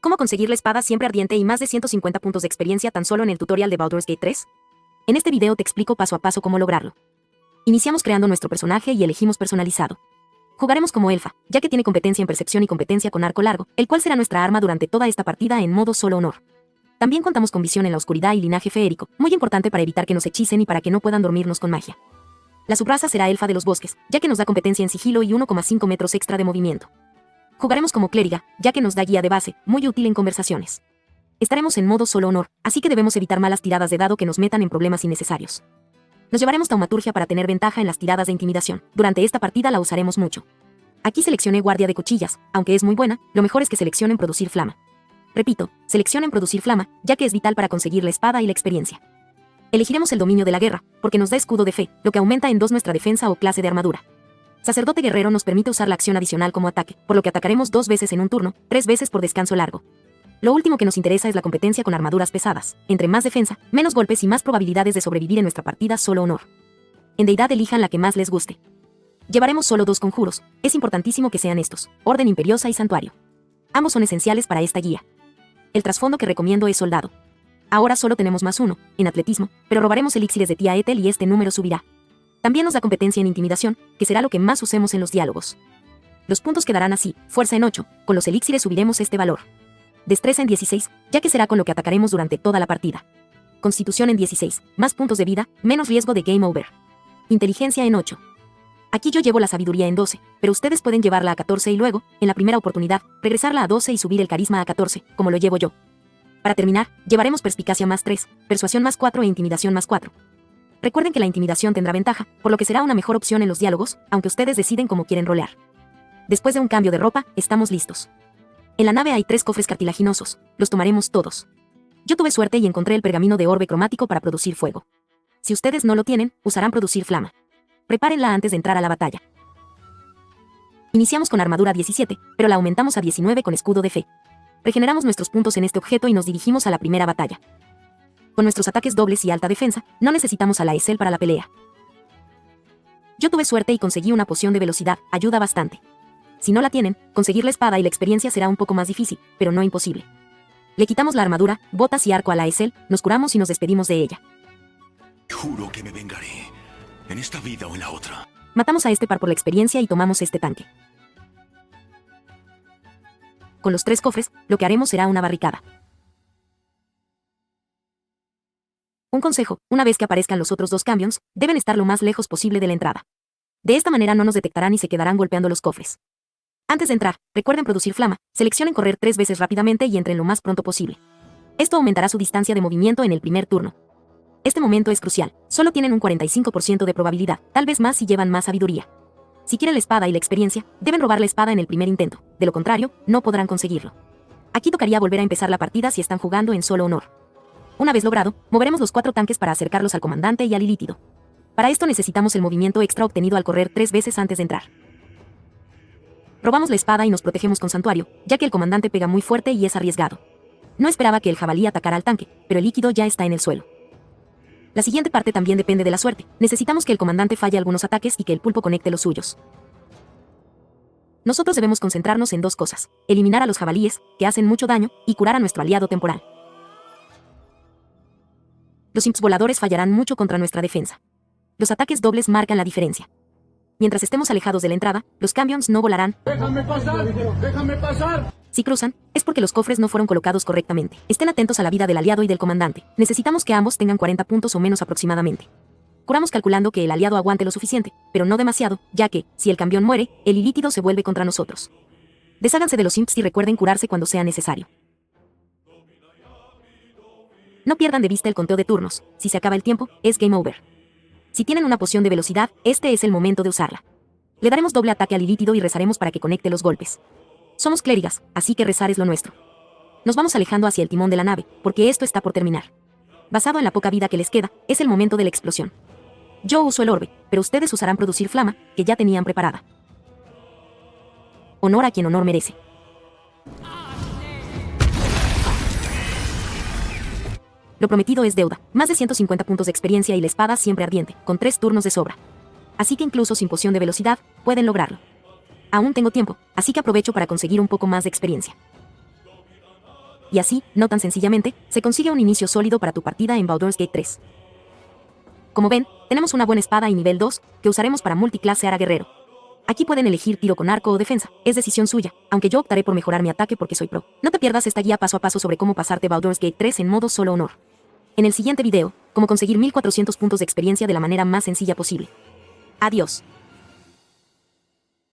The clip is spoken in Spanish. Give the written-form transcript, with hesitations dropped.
¿Cómo conseguir la espada siempre ardiente y más de 150 puntos de experiencia tan solo en el tutorial de Baldur's Gate 3? En este video te explico paso a paso cómo lograrlo. Iniciamos creando nuestro personaje y elegimos personalizado. Jugaremos como elfa, ya que tiene competencia en percepción y competencia con arco largo, el cual será nuestra arma durante toda esta partida en modo solo honor. También contamos con visión en la oscuridad y linaje feérico, muy importante para evitar que nos hechicen y para que no puedan dormirnos con magia. La subraza será elfa de los bosques, ya que nos da competencia en sigilo y 1,5 metros extra de movimiento. Jugaremos como clériga, ya que nos da guía de base, muy útil en conversaciones. Estaremos en modo solo honor, así que debemos evitar malas tiradas de dado que nos metan en problemas innecesarios. Nos llevaremos taumaturgia para tener ventaja en las tiradas de intimidación. Durante esta partida la usaremos mucho. Aquí seleccioné guardia de cuchillas, aunque es muy buena, lo mejor es que seleccionen producir flama. Repito, seleccionen producir flama, ya que es vital para conseguir la espada y la experiencia. Elegiremos el dominio de la guerra, porque nos da escudo de fe, lo que aumenta en 2 nuestra defensa o clase de armadura. Sacerdote guerrero nos permite usar la acción adicional como ataque, por lo que atacaremos 2 veces en un turno, 3 veces por descanso largo. Lo último que nos interesa es la competencia con armaduras pesadas. Entre más defensa, menos golpes y más probabilidades de sobrevivir en nuestra partida solo honor. En deidad elijan la que más les guste. Llevaremos solo 2 conjuros, es importantísimo que sean estos, Orden Imperiosa y Santuario. Ambos son esenciales para esta guía. El trasfondo que recomiendo es Soldado. Ahora solo tenemos +1, en atletismo, pero robaremos elixires de tía Ethel y este número subirá. También nos da competencia en intimidación, que será lo que más usemos en los diálogos. Los puntos quedarán así, fuerza en 8, con los elixires subiremos este valor. Destreza en 16, ya que será con lo que atacaremos durante toda la partida. Constitución en 16, más puntos de vida, menos riesgo de game over. Inteligencia en 8. Aquí yo llevo la sabiduría en 12, pero ustedes pueden llevarla a 14 y luego, en la primera oportunidad, regresarla a 12 y subir el carisma a 14, como lo llevo yo. Para terminar, llevaremos perspicacia +3, persuasión +4 e intimidación +4. Recuerden que la intimidación tendrá ventaja, por lo que será una mejor opción en los diálogos, aunque ustedes deciden cómo quieren rolear. Después de un cambio de ropa, estamos listos. En la nave hay 3 cofres cartilaginosos, los tomaremos todos. Yo tuve suerte y encontré el pergamino de orbe cromático para producir fuego. Si ustedes no lo tienen, usarán producir flama. Prepárenla antes de entrar a la batalla. Iniciamos con armadura 17, pero la aumentamos a 19 con escudo de fe. Regeneramos nuestros puntos en este objeto y nos dirigimos a la primera batalla. Con nuestros ataques dobles y alta defensa, no necesitamos a la Lae'zel para la pelea. Yo tuve suerte y conseguí una poción de velocidad, ayuda bastante. Si no la tienen, conseguir la espada y la experiencia será un poco más difícil, pero no imposible. Le quitamos la armadura, botas y arco a la Lae'zel, nos curamos y nos despedimos de ella. Juro que me vengaré, en esta vida o en la otra. Matamos a este par por la experiencia y tomamos este tanque. Con los 3 cofres, lo que haremos será una barricada. Un consejo, una vez que aparezcan los otros 2 cambions, deben estar lo más lejos posible de la entrada. De esta manera no nos detectarán y se quedarán golpeando los cofres. Antes de entrar, recuerden producir flama, seleccionen correr 3 veces rápidamente y entren lo más pronto posible. Esto aumentará su distancia de movimiento en el primer turno. Este momento es crucial, solo tienen un 45% de probabilidad, tal vez más si llevan más sabiduría. Si quieren la espada y la experiencia, deben robar la espada en el primer intento, de lo contrario, no podrán conseguirlo. Aquí tocaría volver a empezar la partida si están jugando en solo honor. Una vez logrado, moveremos los 4 tanques para acercarlos al comandante y al ilítido. Para esto necesitamos el movimiento extra obtenido al correr 3 veces antes de entrar. Robamos la espada y nos protegemos con santuario, ya que el comandante pega muy fuerte y es arriesgado. No esperaba que el jabalí atacara al tanque, pero el líquido ya está en el suelo. La siguiente parte también depende de la suerte. Necesitamos que el comandante falle algunos ataques y que el pulpo conecte los suyos. Nosotros debemos concentrarnos en 2 cosas: eliminar a los jabalíes, que hacen mucho daño, y curar a nuestro aliado temporal. Los imps voladores fallarán mucho contra nuestra defensa. Los ataques dobles marcan la diferencia. Mientras estemos alejados de la entrada, los cambions no volarán. ¡Déjame pasar! ¡Déjame pasar! Si cruzan, es porque los cofres no fueron colocados correctamente. Estén atentos a la vida del aliado y del comandante. Necesitamos que ambos tengan 40 puntos o menos aproximadamente. Curamos calculando que el aliado aguante lo suficiente, pero no demasiado, ya que, si el campeón muere, el ilítido se vuelve contra nosotros. Desháganse de los imps y recuerden curarse cuando sea necesario. No pierdan de vista el conteo de turnos. Si se acaba el tiempo, es game over. Si tienen una poción de velocidad, este es el momento de usarla. Le daremos doble ataque al ilítido y rezaremos para que conecte los golpes. Somos clérigas, así que rezar es lo nuestro. Nos vamos alejando hacia el timón de la nave, porque esto está por terminar. Basado en la poca vida que les queda, es el momento de la explosión. Yo uso el orbe, pero ustedes usarán producir flama, que ya tenían preparada. Honor a quien honor merece. Lo prometido es deuda, más de 150 puntos de experiencia y la espada siempre ardiente, con 3 turnos de sobra. Así que incluso sin poción de velocidad, pueden lograrlo. Aún tengo tiempo, así que aprovecho para conseguir un poco más de experiencia. y así, no tan sencillamente, se consigue un inicio sólido para tu partida en Baldur's Gate 3. Como ven, tenemos una buena espada y nivel 2, que usaremos para multiclasear a guerrero. Aquí pueden elegir tiro con arco o defensa, es decisión suya, aunque yo optaré por mejorar mi ataque porque soy pro. No te pierdas esta guía paso a paso sobre cómo pasarte Baldur's Gate 3 en modo solo honor. En el siguiente video, cómo conseguir 1400 puntos de experiencia de la manera más sencilla posible. Adiós.